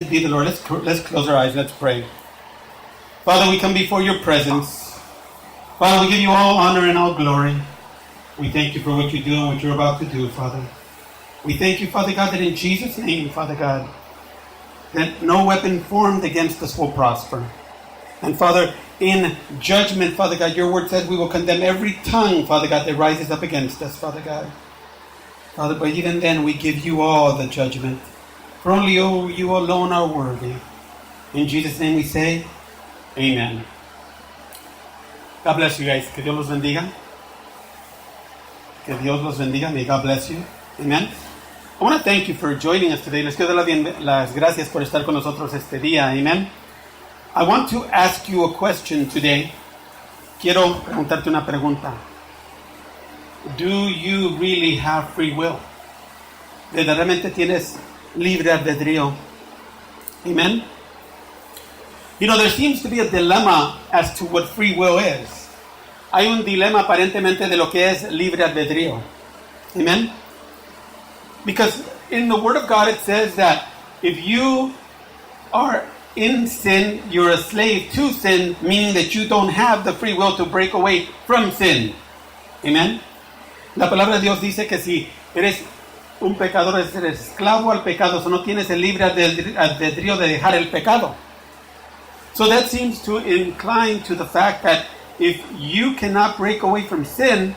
Be the Lord. Let's close our eyes. Let's pray. Father, we come before your presence. Father, we give you all honor and all glory. We thank you for what you do and what you're about to do, Father. We thank you, Father God, that in Jesus' name, Father God, that no weapon formed against us will prosper. And Father, in judgment, Father God, your word says we will condemn every tongue, Father God, that rises up against us, Father God. Father, but even then we give you all the judgment. For only you alone are worthy. In Jesus' name we say, Amen. God bless you guys. Que Dios los bendiga. Que Dios los bendiga. May God bless you. Amen. I want to thank you for joining us today. Les quiero dar las gracias por estar con nosotros este día. Amen. I want to ask you a question today. Quiero preguntarte una pregunta. Do you really have free will? ¿Verdaderamente tienes libre albedrío? Amen. You know, there seems to be a dilemma as to what free will is. Hay un dilema aparentemente de lo que es libre albedrío. Amen. Because in the Word of God it says that if you are in sin, you're a slave to sin, meaning that you don't have the free will to break away from sin. Amen. La palabra de Dios dice que si eres un pecador, eres esclavo al pecado, so no tienes el libre albedrío de dejar el pecado. So that seems to incline to the fact that if you cannot break away from sin,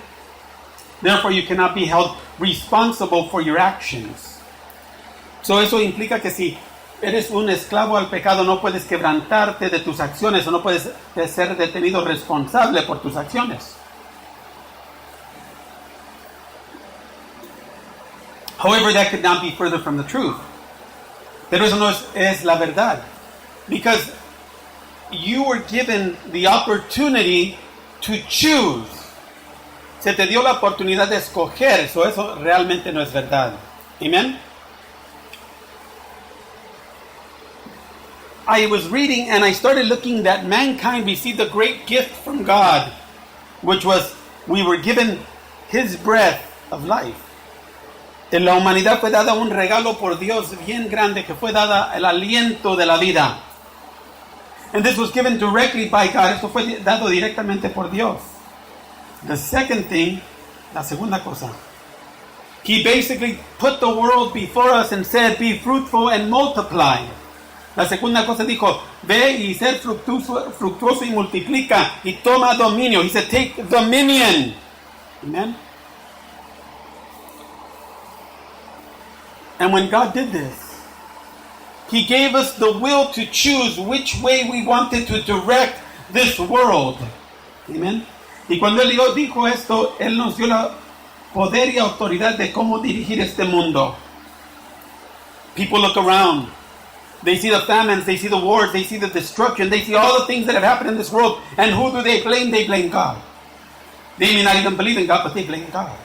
therefore you cannot be held responsible for your actions. So eso implica que si eres un esclavo al pecado, no puedes quebrantarte de tus acciones o no puedes ser detenido responsable por tus acciones. However, that could not be further from the truth. Pero eso no es la verdad. Because you were given the opportunity to choose. Se te dio la oportunidad de escoger. So eso realmente no es verdad. Amen. I was reading and I started looking that mankind received a great gift from God, which was we were given His breath of life. En la humanidad fue dada un regalo por Dios bien grande, que fue dada el aliento de la vida. And this was given directly by God. Esto fue dado directamente por Dios. The second thing, la segunda cosa, He basically put the world before us and said, be fruitful and multiply. La segunda cosa dijo, ve y ser fructuoso y multiplica y toma dominio. He said, take dominion. Amen. And when God did this, He gave us the will to choose which way we wanted to direct this world. Amen. Y cuando Él dijo esto, Él nos dio la poder y autoridad de cómo dirigir este mundo. People look around. They see the famines, they see the wars, they see the destruction, they see all the things that have happened in this world. And who do they blame? They blame God. They may not even believe in God, but they blame God.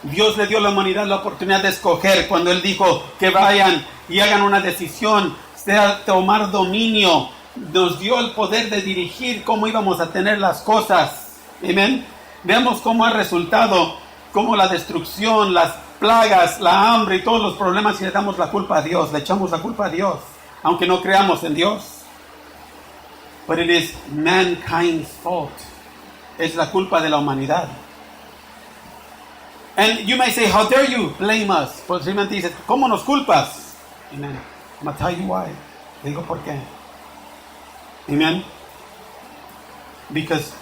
Dios le dio a la humanidad la oportunidad de escoger cuando Él dijo que vayan y hagan una decisión, sea tomar dominio. Nos dio el poder de dirigir cómo íbamos a tener las cosas. Amén. Veamos cómo ha resultado, cómo la destrucción, las plagas, la hambre y todos los problemas, y le damos la culpa a Dios, le echamos la culpa a Dios, aunque no creamos en Dios. But it is mankind's fault. Es la culpa de la humanidad. And you may say, how dare you blame us? Posiblemente dices, ¿cómo nos culpas? Amen. I'm going to tell you why. Le digo por qué. Amen. Because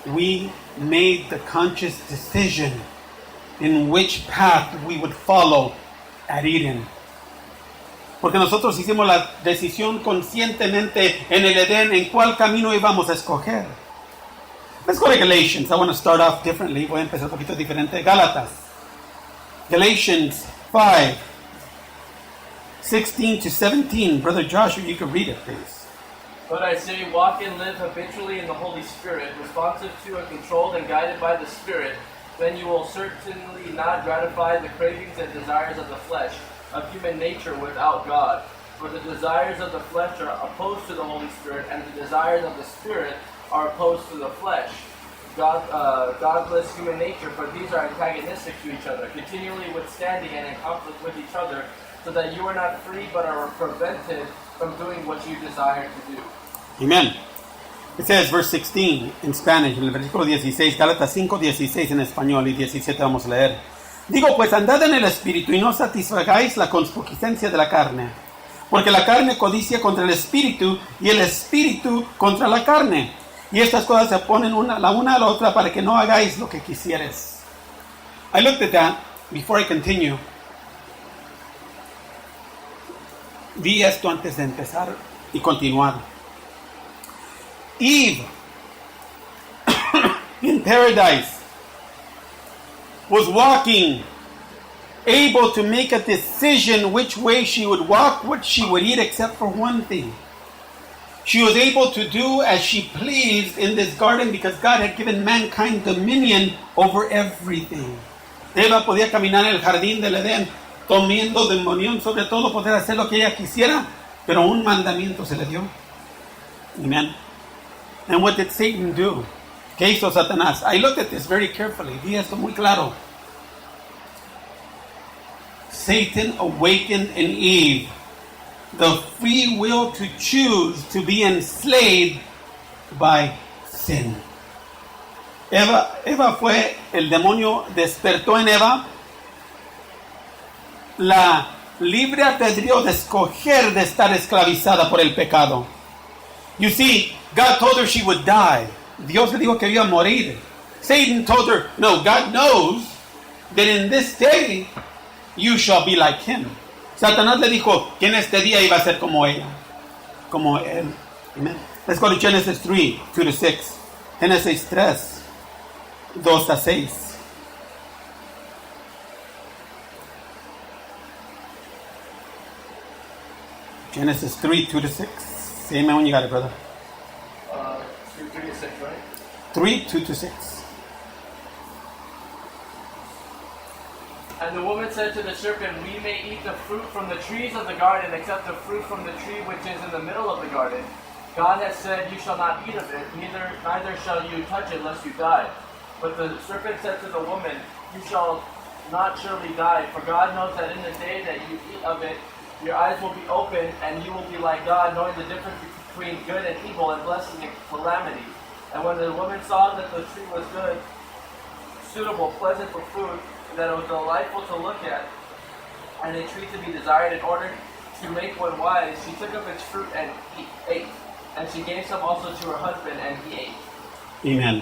we made the conscious decision in which path we would follow at Eden. Porque nosotros hicimos la decisión conscientemente en el Edén en cuál camino íbamos a escoger. Let's go to Galatians. I want to start off differently. Voy a empezar un poquito diferente. Gálatas. Galatians 5, 16 to 17. Brother Joshua, you can read it, please. But I say, walk and live habitually in the Holy Spirit, responsive to and controlled and guided by the Spirit. Then you will certainly not gratify the cravings and desires of the flesh, of human nature without God. For the desires of the flesh are opposed to the Holy Spirit, and the desires of the Spirit are opposed to the flesh. Godless human nature, for these are antagonistic to each other, continually withstanding and in conflict with each other, so that you are not free but are prevented from doing what you desire to do. Amen. It says, verse 16 in Spanish, en el versículo 16, Gálatas 5:16 en español y 17 vamos a leer. Digo, pues andad en el Espíritu y no satisfagáis la concupiscencia de la carne, porque la carne codicia contra el Espíritu y el Espíritu contra la carne. Y estas cosas se oponen la una a la otra para que no hagáis lo que quisieres. I looked at that before I continue. Vi esto antes de empezar y continuar. Eve in paradise was walking, able to make a decision which way she would walk, what she would eat, except for one thing. She was able to do as she pleased in this garden because God had given mankind dominion over everything. Eva podía caminar en el jardín del Edén, tomando dominión sobre todo, poder hacer lo que ella quisiera, pero un mandamiento se le dio. Amen. And what did Satan do? ¿Qué hizo Satanás? I looked at this very carefully. Vi esto muy claro. Satan awakened in Eve the free will to choose to be enslaved by sin. Eva fue, el demonio despertó en Eva la libre albedrío de escoger de estar esclavizada por el pecado. You see, God told her she would die. Dios le dijo que iba a morir. Satan told her, no, God knows that in this day you shall be like him. Satanás le dijo que en este día iba a ser como ella, como él. Amen. Let's go to Genesis 3, 2-6. Génesis 3, 2-6. Genesis 3, 2-6. Say amen when you got it, brother. 3-6, right? 3, 2-6. And the woman said to the serpent, we may eat the fruit from the trees of the garden, except the fruit from the tree which is in the middle of the garden. God has said, you shall not eat of it, neither shall you touch it, lest you die. But the serpent said to the woman, you shall not surely die, for God knows that in the day that you eat of it, your eyes will be opened, and you will be like God, knowing the difference between good and evil, and blessing and calamity. And when the woman saw that the tree was good, suitable, pleasant for food, and that it was delightful to look at, and a tree to be desired in order to make one wise, she took of its fruit and ate. And she gave some also to her husband, and he ate. Amen.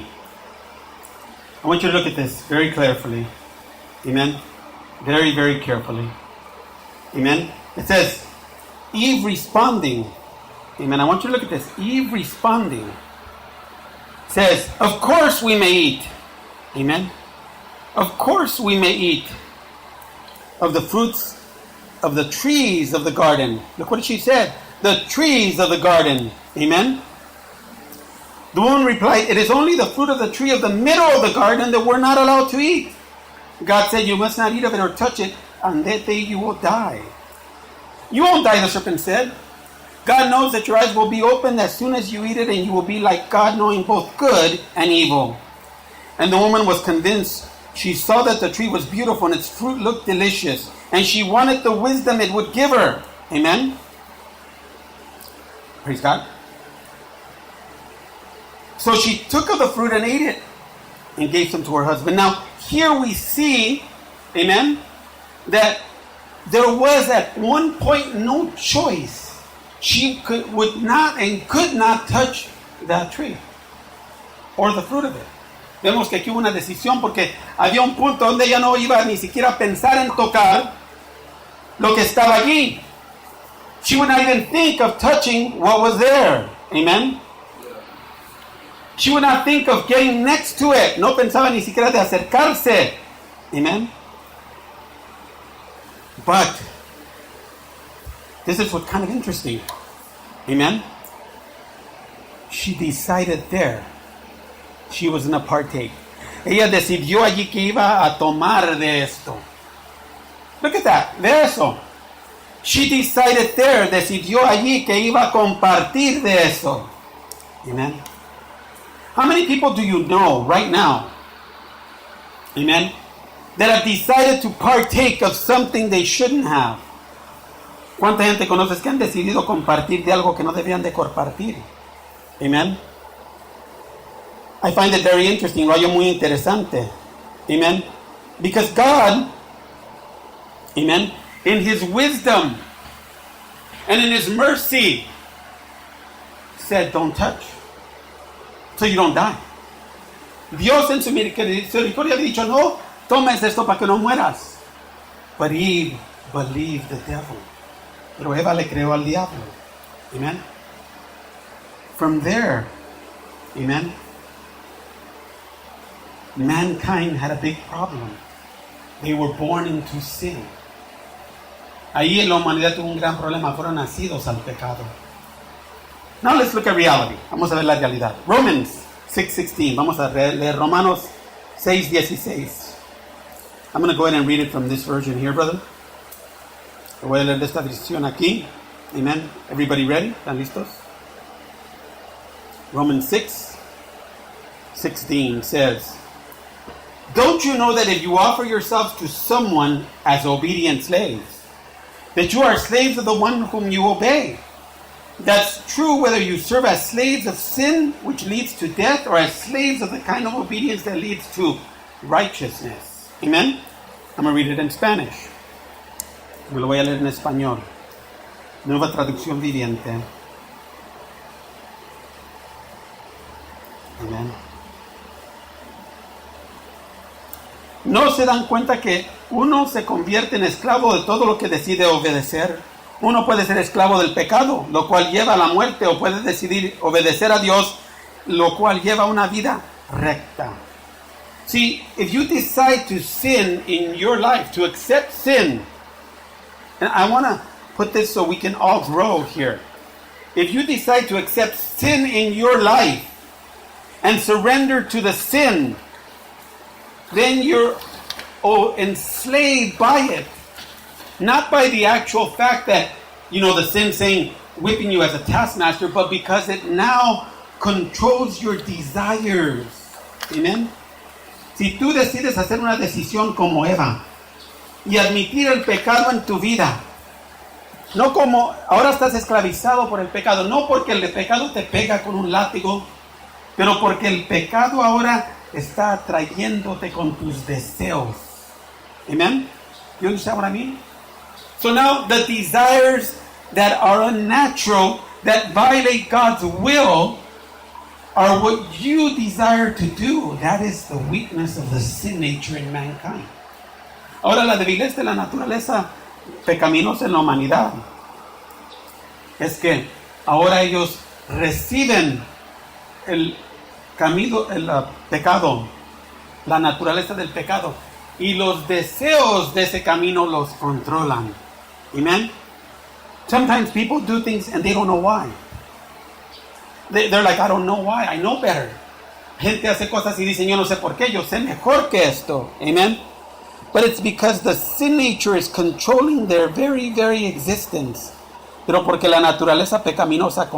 I want you to look at this very carefully. Amen. Very, very carefully. Amen. It says, Eve responding. Amen. I want you to look at this. Eve responding says, of course we may eat. Amen. Of course we may eat of the fruits of the trees of the garden. Look what she said. The trees of the garden. Amen. The woman replied, it is only the fruit of the tree of the middle of the garden that we're not allowed to eat. God said, you must not eat of it or touch it, and that day you will die. You won't die, the serpent said. God knows that your eyes will be opened as soon as you eat it, and you will be like God, knowing both good and evil. And the woman was convinced. She saw that the tree was beautiful and its fruit looked delicious, and she wanted the wisdom it would give her. Amen. Praise God. So she took of the fruit and ate it and gave some to her husband. Now, here we see, amen, that there was at one point no choice. She would not and could not touch that tree or the fruit of it. Vemos que aquí hubo una decisión porque había un punto donde ella no iba ni siquiera a pensar en tocar lo que estaba allí. She would not even think of touching what was there. Amen. She would not think of getting next to it. No pensaba ni siquiera de acercarse. Amen. But this is what's kind of interesting. Amen. She decided there she was going to partake. Ella decidió allí que iba a tomar de esto. Look at that. De eso. She decided there, decidió allí que iba a compartir de eso. Amen. How many people do you know right now, amen, that have decided to partake of something they shouldn't have? ¿Cuánta gente conoces que han decidido compartir de algo que no debían de compartir? Amen. I find it very interesting. Lo hallo muy interesante. Amen. Because God, amen, in His wisdom and in His mercy said, don't touch, so you don't die. Dios en su misericordia ha dicho, no tomes esto para que no mueras. But Eve believed the devil. Pero Eva le creó al diablo. Amen. From there, amen, mankind had a big problem. They were born into sin. Ahí la humanidad tuvo un gran problema. Fueron nacidos al pecado. Now let's look at reality. Vamos a ver la realidad. Romans 6:16. Vamos a leer Romanos 6:16. I'm going to go ahead and read it from this version here, brother. Voy a leer de esta versión aquí. Amen. Everybody ready? ¿Están listos? Romans 6:16 says, don't you know that if you offer yourselves to someone as obedient slaves, that you are slaves of the one whom you obey? That's true whether you serve as slaves of sin, which leads to death, or as slaves of the kind of obedience that leads to righteousness. Amen? I'm going to read it in Spanish. Me lo voy a leer en español. Nueva traducción viviente. Amen. ¿No se dan cuenta que uno se convierte en esclavo de todo lo que decide obedecer? Uno puede ser esclavo del pecado, lo cual lleva a la muerte, o puede decidir obedecer a Dios, lo cual lleva a una vida recta. See, if you decide to sin in your life, to accept sin, and I want to put this so we can all grow here. If you decide to accept sin in your life and surrender to the sin, then you're enslaved by it. Not by the actual fact that, the sin saying, whipping you as a taskmaster, but because it now controls your desires. Amen. Si tú decides hacer una decisión como Eva y admitir el pecado en tu vida, no como ahora estás esclavizado por el pecado, no porque el pecado te pega con un látigo, pero porque el pecado ahora está atrayéndote con tus deseos. Amen? You understand what I mean? So now the desires that are unnatural, that violate God's will, are what you desire to do. That is the weakness of the sin nature in mankind. Ahora la debilidad de la naturaleza pecaminosa en la humanidad es que ahora ellos reciben el camino, el pecado, la naturaleza del pecado, y los deseos de ese camino los controlan. Amen. Sometimes people do things and they don't know why. They're like, I don't know why, I know better. Gente hace cosas y dicen, yo no sé por qué, yo sé mejor que esto. Amen. But it's because the sin nature is controlling their very, very existence. Pero porque la naturaleza pecaminosa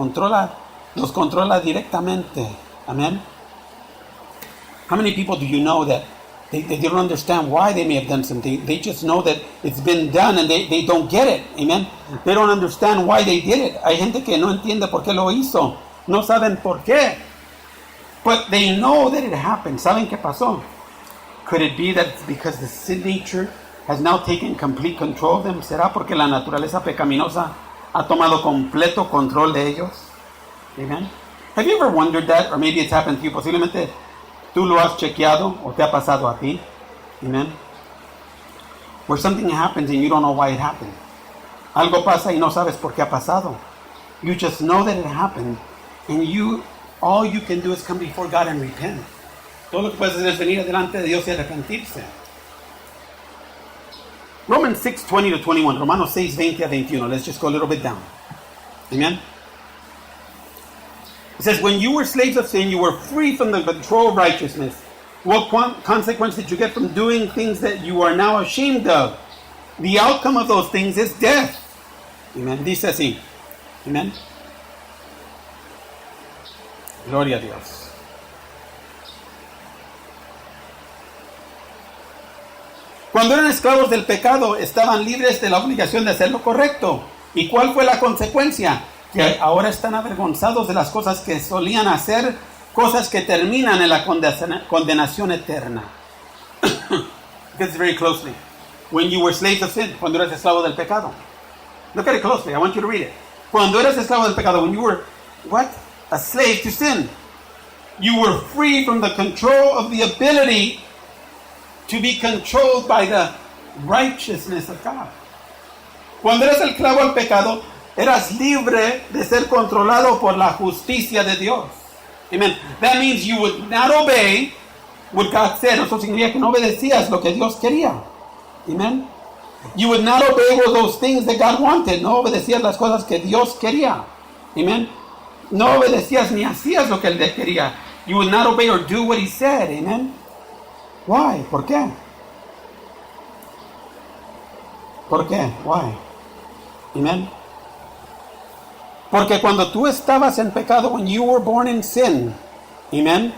los controla directamente. Amen. How many people do you know that they don't understand why they may have done something? They just know that it's been done and they don't get it. Amen. They don't understand why they did it. Hay gente que no entiende por qué lo hizo. No saben por qué. But they know that it happened. Saben qué pasó. Could it be that it's because the sin nature has now taken complete control of them? ¿Será porque la naturaleza pecaminosa ha tomado completo control de ellos? Amen. Have you ever wondered that? Or maybe it's happened to you. Posiblemente tú lo has chequeado o te ha pasado a ti. Amen. Where something happens and you don't know why it happened. Algo pasa y no sabes por qué ha pasado. You just know that it happened, and all you can do is come before God and repent. Todo lo que puedes hacer es venir delante de Dios y arrepentirse. Romans 6:20-21. Romanos 6:20-21. Let's just go a little bit down. Amen. It says, when you were slaves of sin, you were free from the control of righteousness. What consequence did you get from doing things that you are now ashamed of? The outcome of those things is death. Amen. Dice así. Amen. Gloria a Dios. Cuando eran esclavos del pecado, estaban libres de la obligación de hacer lo correcto. ¿Y cuál fue la consecuencia? Que ahora están avergonzados de las cosas que solían hacer, cosas que terminan en la condenación eterna. Look very closely. When you were slaves of sin, cuando eras esclavo del pecado. Look at it closely. I want you to read it. Cuando eras esclavo del pecado, when you were, what? A slave to sin. You were free from the control of the ability to be controlled by the righteousness of God. Cuando eras esclavo al pecado, eras libre de ser controlado por la justicia de Dios. Amen. That means you would not obey what God said. Eso significa que no obedecías lo que Dios quería. Amen. You would not obey those things that God wanted. No obedecías las cosas que Dios quería. Amen. No obedecías ni hacías lo que Él quería. You would not obey or do what He said. Amen. Why? ¿Por qué? ¿Por qué? Why? Amen. Porque cuando tú estabas en pecado, when you were born in sin, amen,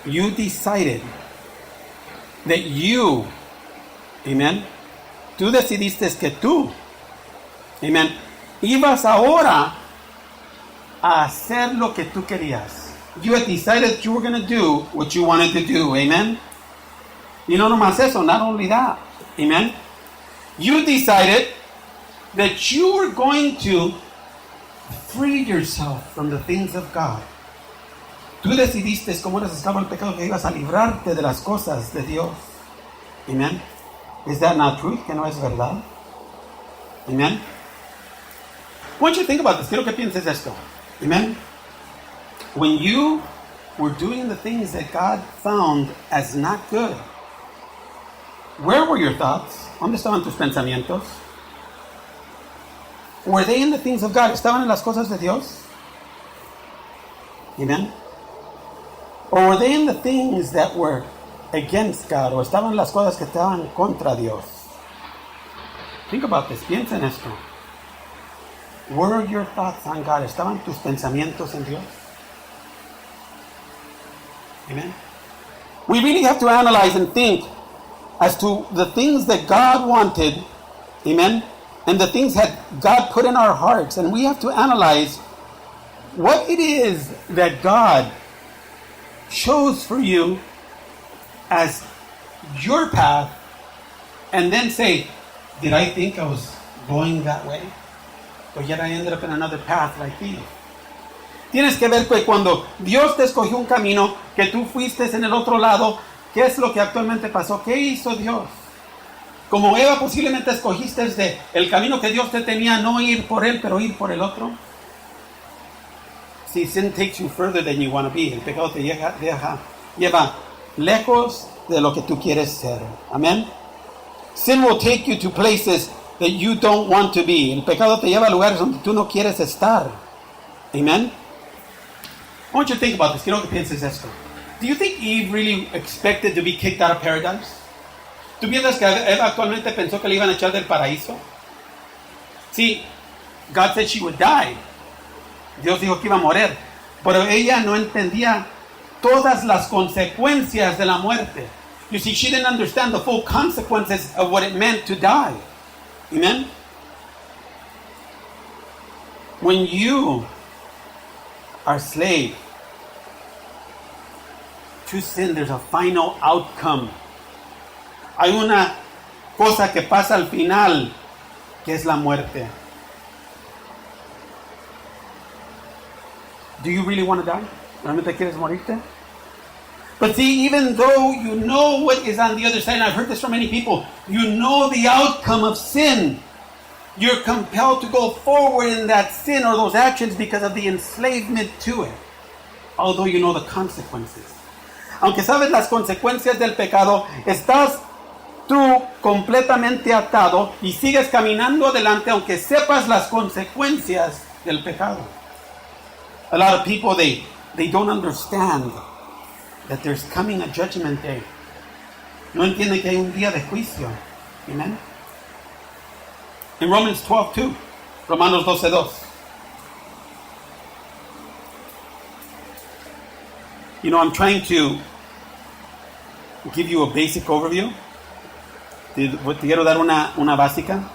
you decided that you, amen, tú decidiste que tú, amen, ibas ahora a hacer lo que tú querías. You had decided that you were going to do what you wanted to do, amen. Y no nomás eso, not only that, amen. You decided that you were going to free yourself from the things of God. Tú decidiste, como eres esclavo del pecado, que ibas a librarte de las cosas de Dios. Amen. Is that not true? Que no es verdad. Amen. I want you to think about this. Quiero que pienses esto. Amen. When you were doing the things that God found as not good, where were your thoughts? ¿Dónde estaban tus pensamientos? Were they in the things of God? ¿Estaban en las cosas de Dios? Amen. Or were they in the things that were against God? ¿O estaban en las cosas que estaban contra Dios? Think about this. Piensa en esto. Were your thoughts on God? ¿Estaban tus pensamientos en Dios? Amen. We really have to analyze and think as to the things that God wanted. Amen. And the things that God put in our hearts. And we have to analyze what it is that God chose for you as your path. And then say, did I think I was going that way? Or yet I ended up in another path like these. Tienes que ver que cuando Dios te escogió un camino, que tú fuiste en el otro lado, ¿qué es lo que actualmente pasó? ¿Qué hizo Dios? Como Eva posiblemente escogiste el camino que Dios te tenía, no ir por él, pero ir por el otro. See, sin takes you further than you want to be. El pecado te lleva lejos de lo que tú quieres ser. Amén. Sin will take you to places that you don't want to be. El pecado te lleva a lugares donde tú no quieres estar. Amen. I want you to think about this. Quiero que pienses esto. Do you think Eve really expected to be kicked out of paradise? ¿Tú piensas que Eva actualmente pensó que le iban a echar del paraíso? Sí, God said she would die. Dios dijo que iba a morir. Pero ella no entendía todas las consecuencias de la muerte. You see, she didn't understand the full consequences of what it meant to die. Amen? When you are slave to sin, there's a final outcome. Hay una cosa que pasa al final, que es la muerte. Do you really want to die? ¿Realmente quieres morirte? But see, even though you know what is on the other side, and I've heard this from many people, you know the outcome of sin. You're compelled to go forward in that sin or those actions because of the enslavement to it. Although you know the consequences. Aunque sabes las consecuencias del pecado, estás tú completamente atado y sigues caminando adelante aunque sepas las consecuencias del pecado. A lot of people, they don't understand that there's coming a judgment day. No entienden que hay un día de juicio. Amen. In Romans 12:2, Romanos 12:2. You know, I'm trying to give you a basic overview. Te quiero dar una básica.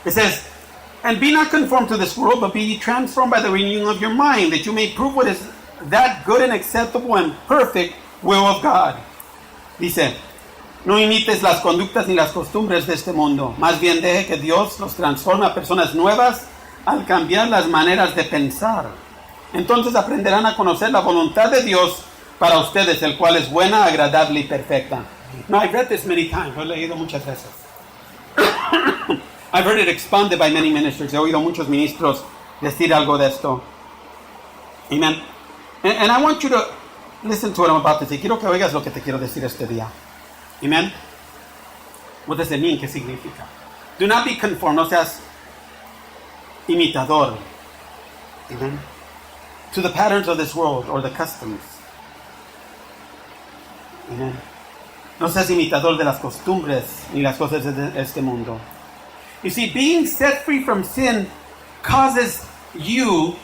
It says, and be not conformed to this world, but be ye transformed by the renewing of your mind, that you may prove what is that good and acceptable and perfect will of God. Dice, no imites las conductas ni las costumbres de este mundo. Más bien deje que Dios los transforme a personas nuevas al cambiar las maneras de pensar. Entonces aprenderán a conocer la voluntad de Dios para ustedes, el cual es buena, agradable y perfecta. Now, I've read this many times. Lo he leído muchas veces. I've heard it expounded by many ministers. He oído muchos ministros decir algo de esto. Amen. And I want you to listen to what I'm about to say. Quiero que oigas lo que te quiero decir este día. Amen. What does it mean? ¿Qué significa? Do not be conformed. No seas imitador. Amen. To the patterns of this world or the customs. Amen. No seas imitador de las costumbres ni las cosas de este mundo. You see, being set free from sin causes you,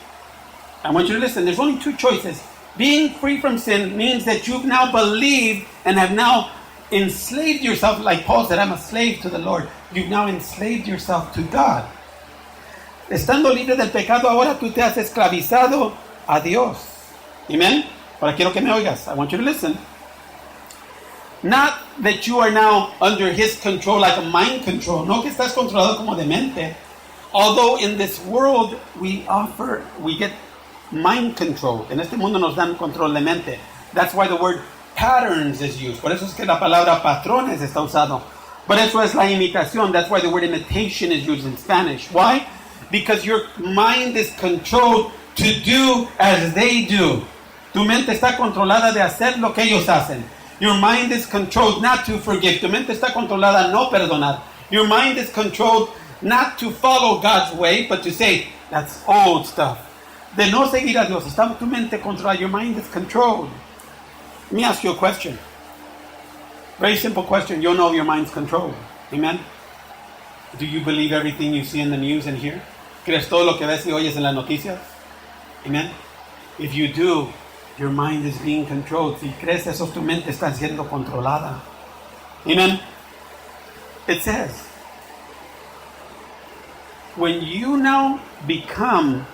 I want you to listen, there's only two choices. Being free from sin means that you've now believed and have now enslaved yourself, like Paul said, I'm a slave to the Lord. You've now enslaved yourself to God. Estando libre del pecado, ahora tú te has esclavizado a Dios. Amen? Ahora quiero que me oigas. I want you to listen. Not that you are now under his control like a mind control. No que estás controlado como de mente. Although in this world we get mind control. En este mundo nos dan control de mente. That's why the word patterns is used. Por eso es que la palabra patrones está usado. Por eso es la imitación. That's why the word imitation is used in Spanish. Why? Because your mind is controlled to do as they do. Tu mente está controlada de hacer lo que ellos hacen. Your mind is controlled not to forgive. Tu mente está controlada a no perdonar. Your mind is controlled not to follow God's way, but to say, that's old stuff. De no seguir a Dios. Está tu mente controlada. Your mind is controlled. Let me ask you a question. Very simple question. You know your mind's controlled. Amen? Do you believe everything you see in the news and hear? ¿Crees todo lo que ves y oyes en las noticias? Amen? If you do, your mind is being controlled. Si crees eso, tu mente está siendo controlada. Amen? It says, when you now become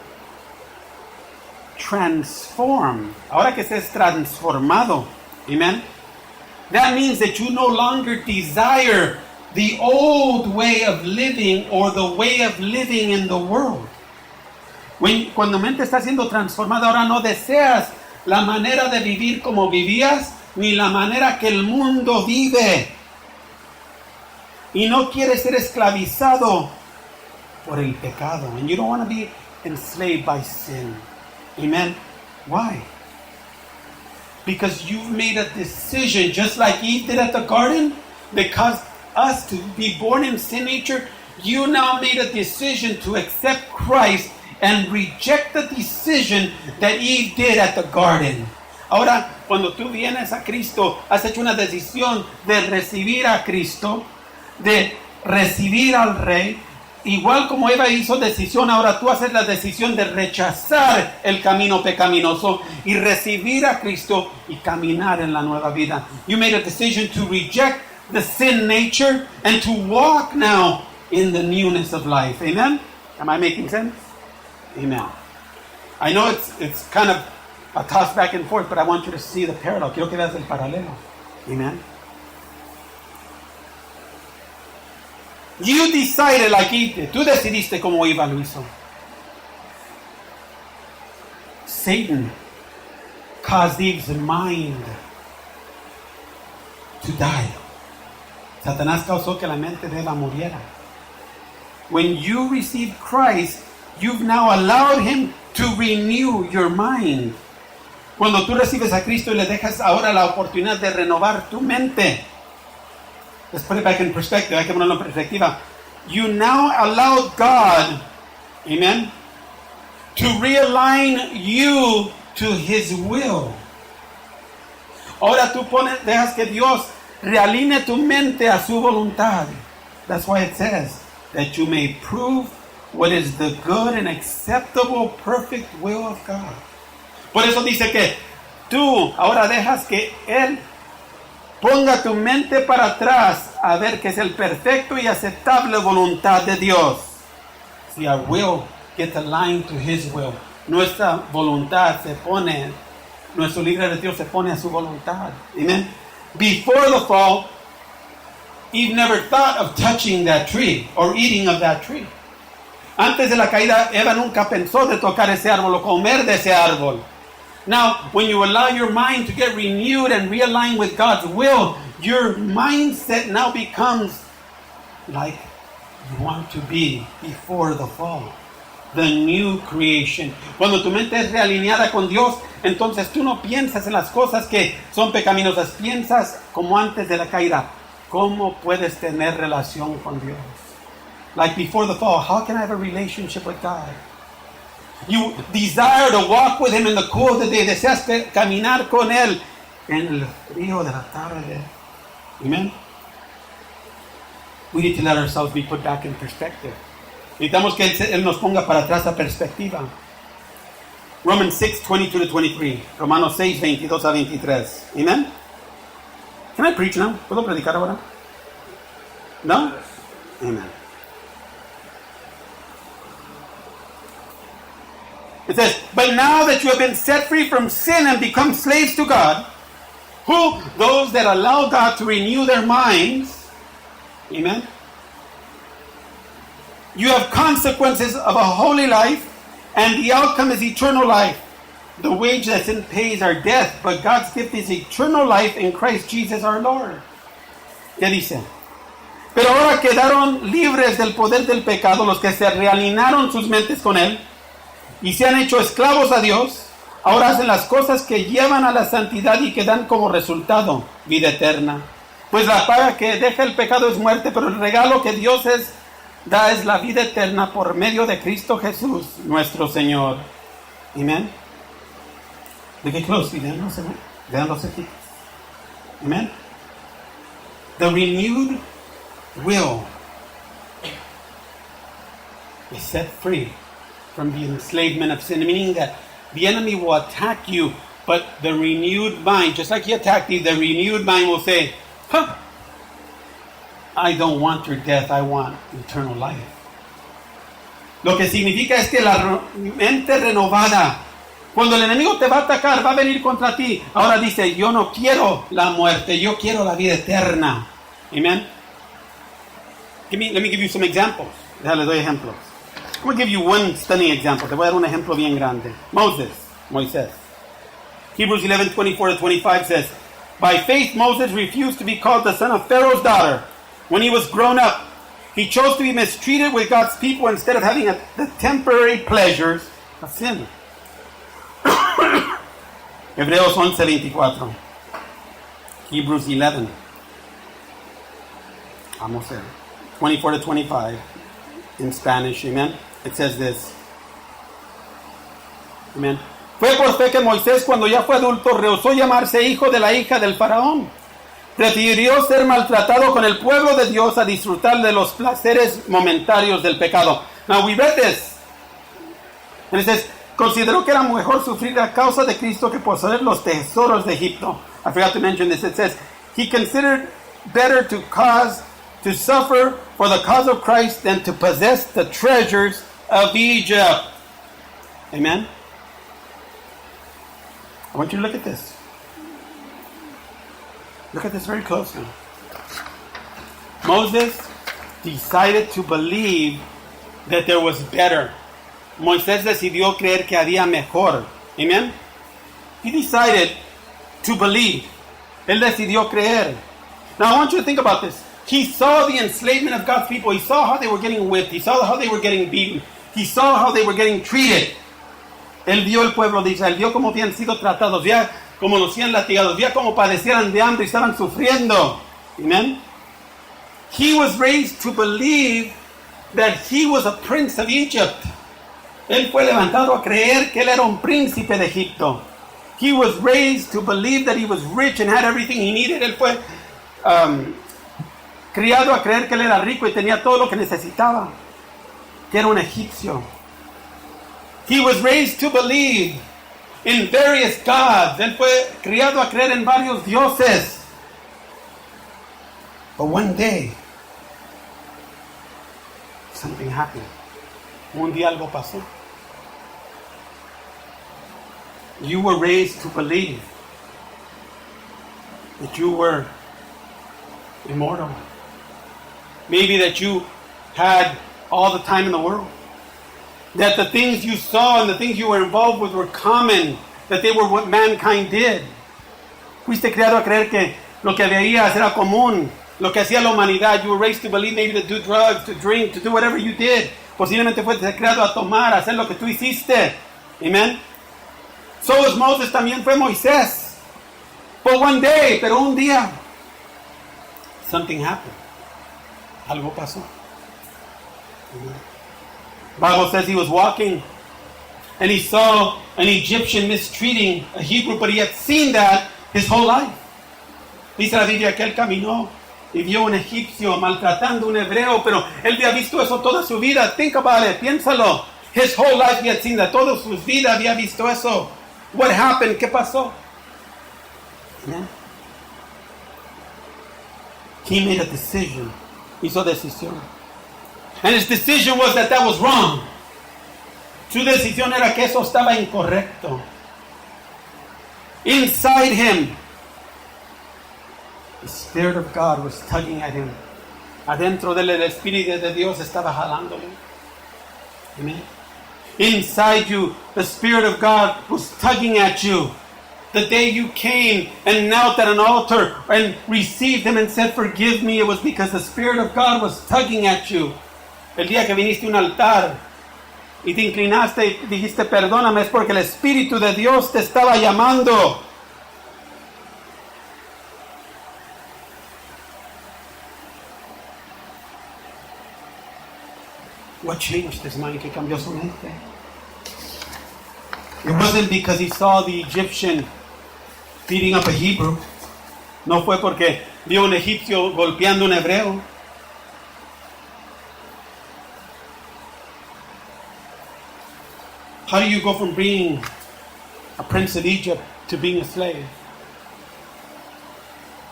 transformed, ahora que estés transformado, amen, that means that you no longer desire the old way of living or the way of living in the world. Cuando mente está siendo transformada, ahora no deseas la manera de vivir como vivías, ni la manera que el mundo vive. Y no quieres ser esclavizado por el pecado. And you don't want to be enslaved by sin. Amen? Why? Because you've made a decision, just like Eve did at the garden, because us to be born in sin nature, you now made a decision to accept Christ and reject the decision that Eve did at the garden. Ahora, cuando tú vienes a Cristo, has hecho una decisión de recibir a Cristo, de recibir al Rey. Igual como Eva hizo decisión, ahora tú haces la decisión de rechazar el camino pecaminoso y recibir a Cristo y caminar en la nueva vida. You made a decision to reject the sin nature and to walk now in the newness of life. Amen? Am I making sense? Amen. I know it's kind of a toss back and forth, but I want you to see the parallel. Quiero que veas el paralelo. Amen. You decided like Eve did. Tú decidiste como Eva lo hizo. Satan caused Eve's mind to die. Satanás causó que la mente de Eva muriera. When you receive Christ, you've now allowed him to renew your mind. Cuando tú recibes a Cristo y le dejas ahora la oportunidad de renovar tu mente. Let's put it back in perspective. Hay que ponerlo en perspectiva. You now allow God, amen, to realign you to his will. Ahora tú dejas que Dios realine tu mente a su voluntad. That's why it says that you may prove what is the good and acceptable, perfect will of God. Por eso dice que tú ahora dejas que Él ponga tu mente para atrás a ver qué es el perfecto y aceptable voluntad de Dios. See, our will gets aligned to His will. Nuestra voluntad se pone, nuestro libre retiro se pone a su voluntad. Amen. Before the fall, Eve never thought of touching that tree or eating of that tree. Antes de la caída, Eva nunca pensó de tocar ese árbol o comer de ese árbol. Now, when you allow your mind to get renewed and realign with God's will, your mindset now becomes like you want to be before the fall. The new creation. Cuando tu mente es realineada con Dios, entonces tú no piensas en las cosas que son pecaminosas. Piensas como antes de la caída. ¿Cómo puedes tener relación con Dios? Like before the fall, how can I have a relationship with God? You desire to walk with Him in the cool of the day. Deseas caminar con Él en el frío de la tarde. Amen. We need to let ourselves be put back in perspective. Necesitamos que Él nos ponga para atrás la perspectiva. Romans 6, 22 to 23. Romanos 6, 22 a 23. Amen. Can I preach now? ¿Puedo predicar ahora? No? Amen. It says, but now that you have been set free from sin and become slaves to God, who, those that allow God to renew their minds, amen, you have consequences of a holy life, and the outcome is eternal life. The wage that sin pays are death, but God's gift is eternal life in Christ Jesus our Lord. ¿Qué dice? Pero ahora quedaron libres del poder del pecado los que se realinaron sus mentes con Él y se han hecho esclavos a Dios. Ahora hacen las cosas que llevan a la santidad y que dan como resultado vida eterna. Pues la paga que deja el pecado es muerte, pero el regalo que Dios da es la vida eterna por medio de Cristo Jesús, nuestro Señor. Amén. Look at closely, vean los equipos. Amen. The renewed will is set free from the enslavement of sin, meaning that the enemy will attack you, but the renewed mind, just like he attacked you, the renewed mind will say, I don't want your death, I want eternal life. Lo que significa es que la mente renovada, cuando el enemigo te va a atacar, va a venir contra ti. Ahora dice, yo no quiero la muerte, yo quiero la vida eterna. Amen. Let me give you some examples. Les doy ejemplos. I'm going to give you one stunning example. Te voy a dar un ejemplo bien grande. Moisés. Hebrews 11, 24 to 25 says, by faith Moses refused to be called the son of Pharaoh's daughter. When he was grown up, he chose to be mistreated with God's people instead of having the temporary pleasures of sin. Hebreos 11:24. Hebrews 11. Vamos a 24 to 25 in Spanish. Amen. It says this. Amen. Fue por fe que Moisés, cuando ya fue adulto, rehusó llamarse hijo de la hija del faraón. Prefirió ser maltratado con el pueblo de Dios a disfrutar de los placeres momentarios del pecado. Now we read this. And it says, consideró que era mejor sufrir a causa de Cristo que poseer los tesoros de Egipto. I forgot to mention this. It says, he considered better to suffer for the cause of Christ than to possess the treasures of Egypt. Amen. I want you to look at this. Look at this very closely. Moses decided to believe that there was better. Moisés decidió creer que había mejor. Amen. He decided to believe. Él decidió creer. Now I want you to think about this. He saw the enslavement of God's people. He saw how they were getting whipped. He saw how they were getting beaten. He saw how they were getting treated. Él vio el pueblo de Israel, vio cómo habían sido tratados, vio cómo los habían latigados, vio cómo padecieran de hambre y estaban sufriendo. Amen. He was raised to believe that he was a prince of Egypt. Él fue levantado a creer que él era un príncipe de Egipto. He was raised to believe that he was rich and had everything he needed. Él fue criado a creer que él era rico y tenía todo lo que necesitaba, que era un egipcio. He was raised to believe in various gods. Él fue criado a creer en varios dioses. But one day, something happened. Un día algo pasó. You were raised to believe that you were immortal. Maybe that you had all the time in the world. That the things you saw and the things you were involved with were common. That they were what mankind did. Fuiste criado a creer que lo que veías era común. Lo que hacía la humanidad. You were raised to believe maybe to do drugs, to drink, to do whatever you did. Posiblemente fuiste creado a tomar, a hacer lo que tú hiciste. Amen. So was Moses, también fue Moisés. But one day, pero un día, something happened. Algo pasó. Bible says he was walking and he saw an Egyptian mistreating a Hebrew, but he had seen that his whole life. Dice la Biblia que él caminó y vio un egipcio maltratando a un hebreo, pero él había visto eso toda su vida. Think about it, piénsalo. His whole life he had seen that. Toda su vida había visto eso. What happened? ¿Qué pasó? Amen. He made a decision. Hizo decisión. And his decision was that was wrong. Su decisión era que eso estaba incorrecto. Inside him, the Spirit of God was tugging at him. Adentro de él, el Espíritu de Dios estaba jalándole. Amen. Inside you, the Spirit of God was tugging at you. The day you came and knelt at an altar and received Him and said, "Forgive me," it was because the Spirit of God was tugging at you. El día que viniste a un altar y te inclinaste y dijiste, "Perdóname", es porque el Espíritu de Dios te estaba llamando. What changed his mind? ¿Qué cambió su mente? It wasn't because he saw the Egyptian beating up a Hebrew. No fue porque vio un egipcio golpeando un hebreo. How do you go from being a prince of Egypt to being a slave?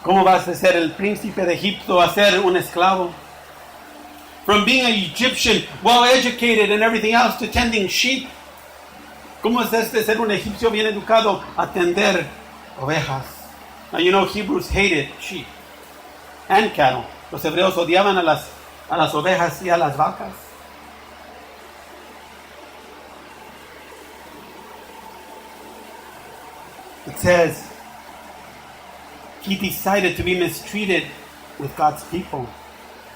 ¿Cómo vas a ser el príncipe de Egipto a ser un esclavo? From being an Egyptian, well educated and everything else, to tending sheep. ¿Cómo es de ser un egipcio bien educado a atender ovejas? Now you know Hebrews hated sheep and cattle. Los hebreos odiaban a las ovejas y a las vacas. It says he decided to be mistreated with God's people.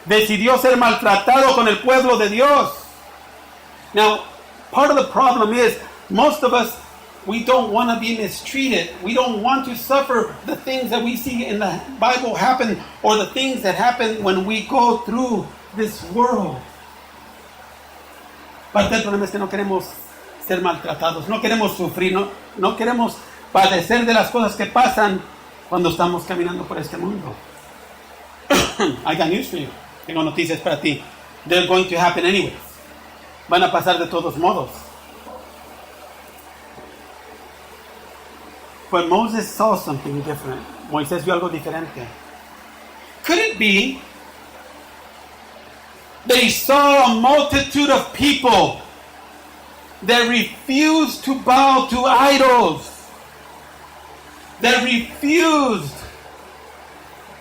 Decidió ser maltratado con el pueblo de Dios. Now, part of the problem is most of us, we don't want to be mistreated. We don't want to suffer the things that we see in the Bible happen, or the things that happen when we go through this world. Parte del problema es que no queremos ser maltratados, no queremos sufrir, no queremos padecer de las cosas que pasan cuando estamos caminando por este mundo. I got news for you. Tengo noticias para ti. They're going to happen anyways. Van a pasar de todos modos. But Moses saw something different. Moisés vio algo diferente. Could it be that he saw a multitude of people that refused to bow to idols, that refused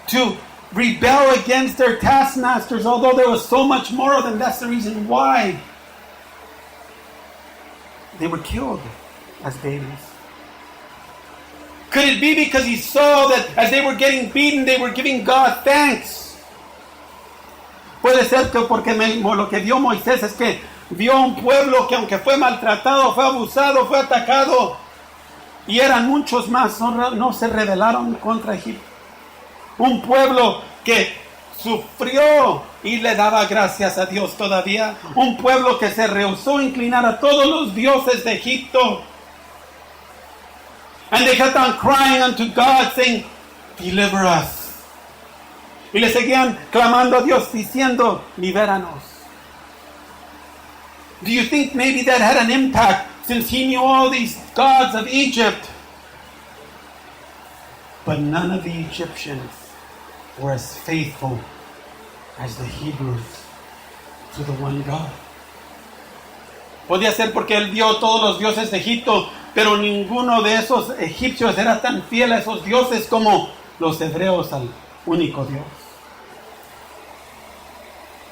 to rebel against their taskmasters, although there was so much more of them? That's the reason why they were killed as babies. Could it be because he saw that as they were getting beaten, they were giving God thanks? Puede ser que porque lo que vio Moisés es que vio un pueblo que aunque fue maltratado, fue abusado, fue atacado, y eran muchos más, no se rebelaron contra Egipto. Un pueblo que sufrió y le daba gracias a Dios todavía. Un pueblo que se rehusó a inclinar a todos los dioses de Egipto. And they kept on crying unto God, saying, "Deliver us." Y le seguían clamando a Dios, diciendo, "Libéranos." Do you think maybe that had an impact, since he knew all these gods of Egypt? But none of the Egyptians were as faithful as the Hebrews to the one God. Podía ser porque él vio todos los dioses de Egipto, pero ninguno de esos egipcios era tan fiel a esos dioses como los hebreos al único Dios.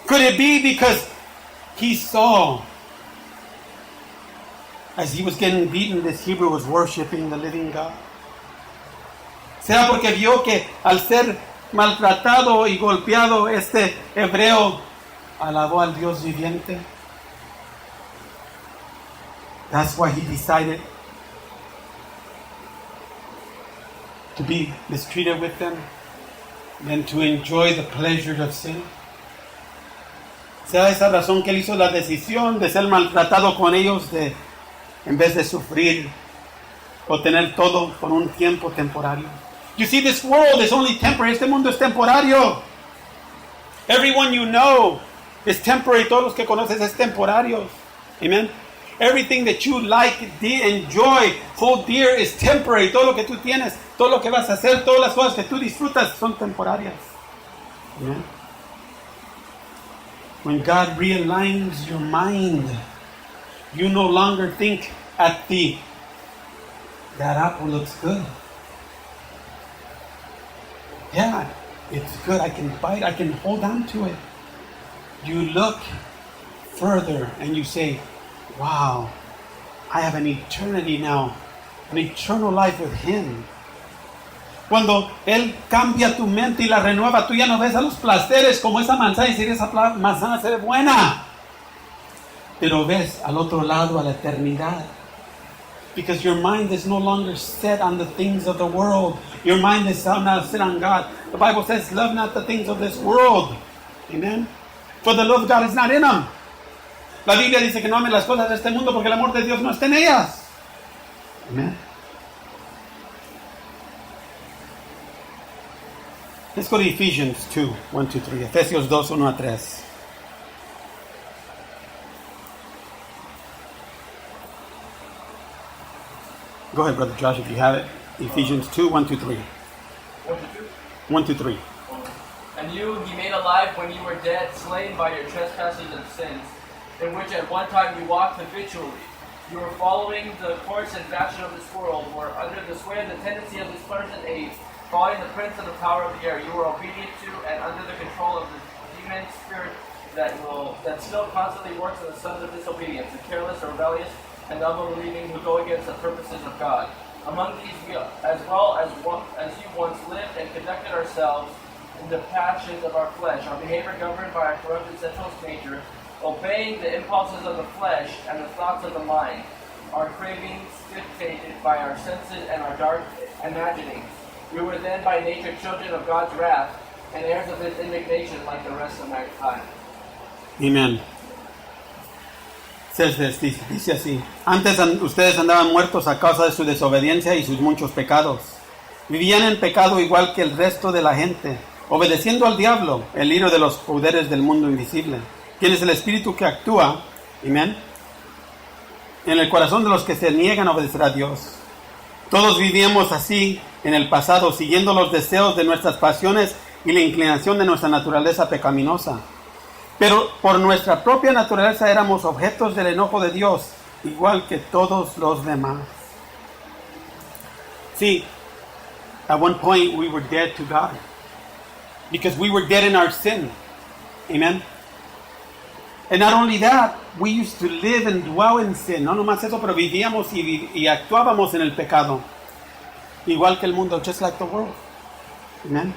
Could it be because he saw, as he was getting beaten, this Hebrew was worshiping the living God? ¿Será porque vio que al ser maltratado y golpeado, este hebreo alabó al Dios viviente? That's why he decided to be mistreated with them than to enjoy the pleasures of sin. ¿Será esa razón que él hizo la decisión de ser maltratado con ellos en vez de sufrir o tener todo por un tiempo temporario? You see, this world is only temporary. Este mundo es temporario. Everyone you know is temporary. Todos los que conoces es temporario. Amen. Everything that you like, enjoy, hold dear is temporary. Todo lo que tú tienes, todo lo que vas a hacer, todas las cosas que tú disfrutas son temporarias. Amen. When God realigns your mind, you no longer think that apple looks good. Yeah, it's good. I can bite. I can hold on to it. You look further and you say, wow, I have an eternity now, an eternal life with Him. Cuando Él cambia tu mente y la renueva, tú ya no ves a los placeres como esa manzana y dices, esa manzana se ve buena. Pero ves al otro lado, a la eternidad. Because your mind is no longer set on the things of the world. Your mind is now set on God. The Bible says, love not the things of this world. Amen. For the love of God is not in them. La Biblia dice que no amen las cosas de este mundo porque el amor de Dios no está en ellas. Amen. Let's go to Ephesians 2, 1 to 3. Efesios 2, 1 a 3. Go ahead, Brother Josh, if you have it. Ephesians 2, 1 to 3. 1 to 2? 1 to 3. And you he made alive when you were dead, slain by your trespasses and sins, in which at one time you walked habitually. You were following the course and fashion of this world, were under the sway of the tendency of this present age, following the prince of the power of the air. You were obedient to and under the control of the demon spirit that still constantly works in the sons of disobedience, the careless or rebellious and unbelieving who go against the purposes of God. Among these we, as well as you once lived and conducted ourselves in the passions of our flesh, our behavior governed by our corrupted sensual nature, obeying the impulses of the flesh and the thoughts of the mind, our cravings dictated by our senses and our dark imaginings. We were then by nature children of God's wrath and heirs of His indignation like the rest of mankind. Amen. Dice así: antes ustedes andaban muertos a causa de su desobediencia y sus muchos pecados. Vivían en pecado igual que el resto de la gente, obedeciendo al diablo, el líder de los poderes del mundo invisible, quien es el espíritu que actúa, amén, en el corazón de los que se niegan a obedecer a Dios. Todos vivíamos así en el pasado, siguiendo los deseos de nuestras pasiones y la inclinación de nuestra naturaleza pecaminosa. Pero por nuestra propia naturaleza éramos objetos del enojo de Dios, igual que todos los demás. See, at one point we were dead to God, because we were dead in our sin. Amen. And not only that, we used to live and dwell in sin. No nomás eso, pero vivíamos y actuábamos en el pecado, igual que el mundo, just like the world. Amen.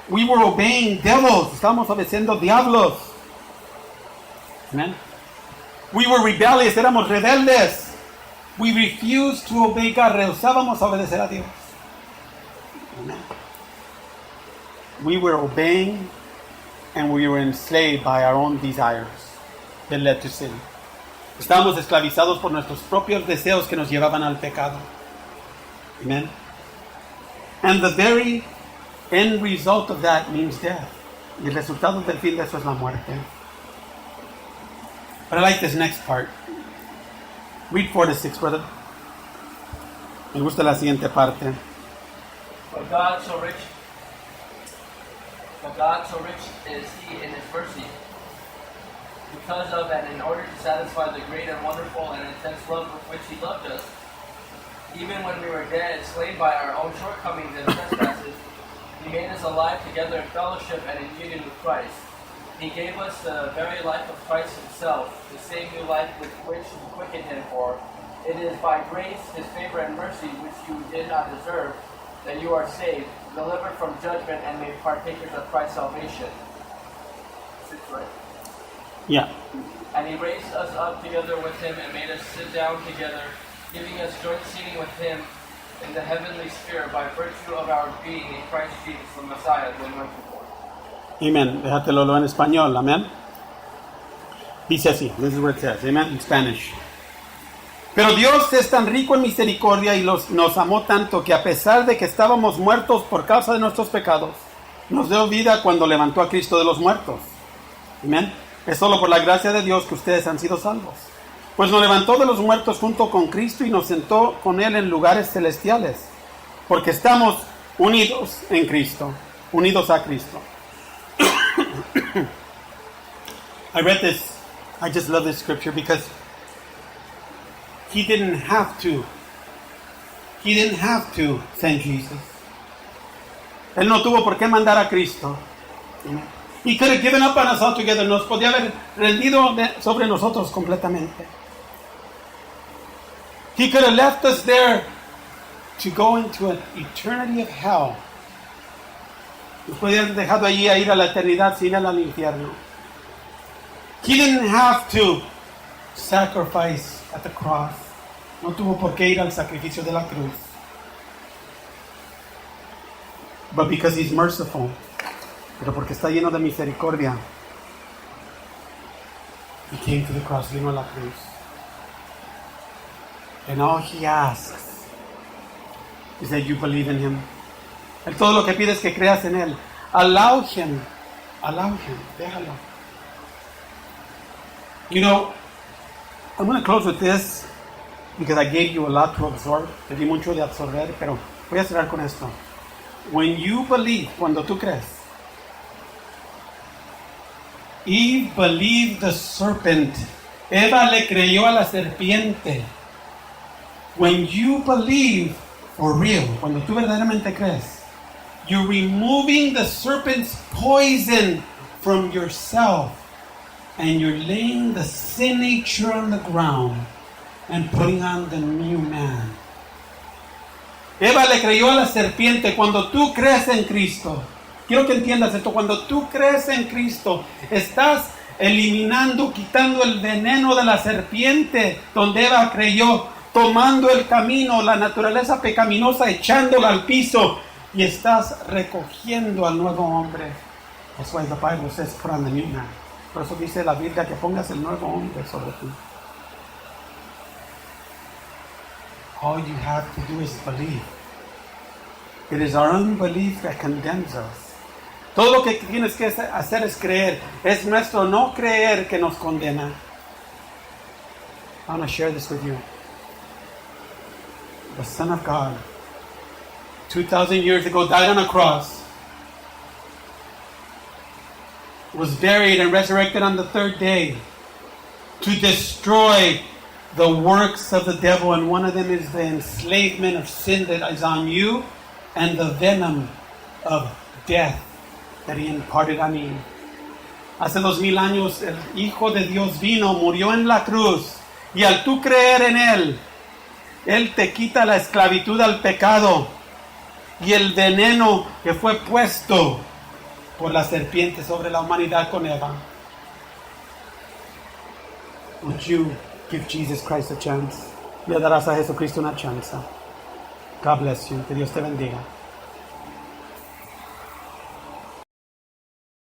We were obeying devils. Estábamos obedeciendo diablos. Amen. We were rebellious. Éramos rebeldes. We refused to obey God. Rehusábamos obedecer a Dios. Amen. We were obeying and we were enslaved by our own desires that led to sin. Estábamos esclavizados por nuestros propios deseos que nos llevaban al pecado. Amen. And the very end result of that means death. Y el resultado del fin de eso es la muerte. But I like this next part. Read 4 to 6, brother. Me gusta la siguiente parte. But God so rich is He in His mercy, because of and in order to satisfy the great and wonderful and intense love with which He loved us, even when we were dead, slain by our own shortcomings and trespasses, He made us alive together in fellowship and in union with Christ. He gave us the very life of Christ Himself, the same new life with which He quickened Him for. It is by grace, His favor and mercy, which you did not deserve, that you are saved, delivered from judgment, and made partakers of Christ's salvation. Right. Yeah. And He raised us up together with Him and made us sit down together, giving us joint seating with Him in the heavenly sphere by virtue of our being in Christ Jesus, the Messiah, the Anointed One. Amen. Déjatelo en español. Amén. Dice así. This is what it says. Amen. In Spanish. Pero Dios es tan rico en misericordia y nos amó tanto que a pesar de que estábamos muertos por causa de nuestros pecados, nos dio vida cuando levantó a Cristo de los muertos. Amén. Es solo por la gracia de Dios que ustedes han sido salvos. Pues nos levantó de los muertos junto con Cristo y nos sentó con Él en lugares celestiales. Porque estamos unidos en Cristo. Unidos a Cristo. I read this. I just love this scripture because He didn't have to send Jesus. Él no tuvo por qué mandar a Cristo. He could have given up on us altogether. Nos podía haber rendido sobre nosotros completamente. He could have left us there to go into an eternity of hell. Nos podía haber dejado allí a ir a la eternidad sin ir al infierno. He didn't have to sacrifice at the cross. No tuvo por qué ir al sacrificio de la cruz. But because He's merciful, pero porque está lleno de misericordia, He came to the cross, vino a la cruz. And all He asks is that you believe in Him. Él todo lo que pide es que creas en Él. Allow Him, déjalo. You know, I'm going to close with this because I gave you a lot to absorb. Te di mucho de absorber, pero voy a cerrar con esto. When you believe, cuando tú crees, Eve believed the serpent. Eva le creyó a la serpiente. When you believe for real, cuando tú verdaderamente crees, you're removing the serpent's poison from yourself and you're laying the sin nature on the ground and putting on the new man. Eva le creyó a la serpiente. Cuando tú crees en Cristo, quiero que entiendas esto, cuando tú crees en Cristo, estás eliminando, quitando el veneno de la serpiente donde Eva creyó, tomando el camino, la naturaleza pecaminosa, echándola al piso, y estás recogiendo al nuevo hombre. That's why the Bible says put on the new man. Por eso dice la Biblia que pongas el nuevo hombre sobre ti. All you have to do is believe. It is our unbelief that condemns us. Todo lo que tienes que hacer es creer. Es nuestro no creer que nos condena. I want to share this with you. The Son of God, 2,000 years ago, died on a cross, was buried and resurrected on the third day to destroy the works of the devil, and one of them is the enslavement of sin that is on you and the venom of death that He imparted on Eve. Hace 2,000 años el Hijo de Dios vino, murió en la cruz, y al tú creer en Él, Él te quita la esclavitud al pecado y el veneno que fue puesto por la serpiente sobre la humanidad con Eva. Would you give Jesus Christ a chance? Le darás a Jesucristo una chance. God bless you. Que Dios te bendiga.